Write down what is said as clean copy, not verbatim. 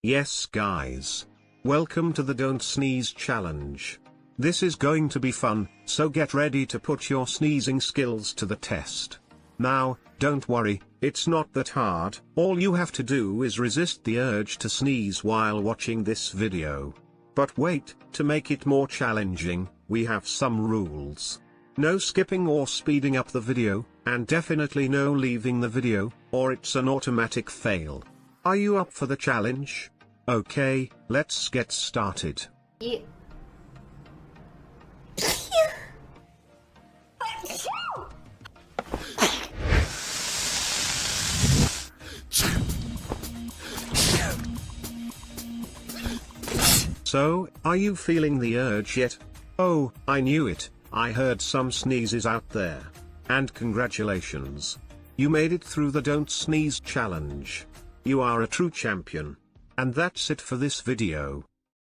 Yes guys. Welcome to the Don't Sneeze Challenge. This is going to be fun, so get ready to put your sneezing skills to the test. Now, don't worry, it's not that hard. All you have to do is resist the urge to sneeze while watching this video. But wait, to make it more challenging, we have some rules. No skipping or speeding up the video, and definitely no leaving the video, or it's an automatic fail. Are you up for the challenge? Okay, let's get started. Yeah. So, are you feeling the urge yet? Oh, I knew it, I heard some sneezes out there. And congratulations. You made it through the Don't Sneeze Challenge. You are a true champion. And that's it for this video.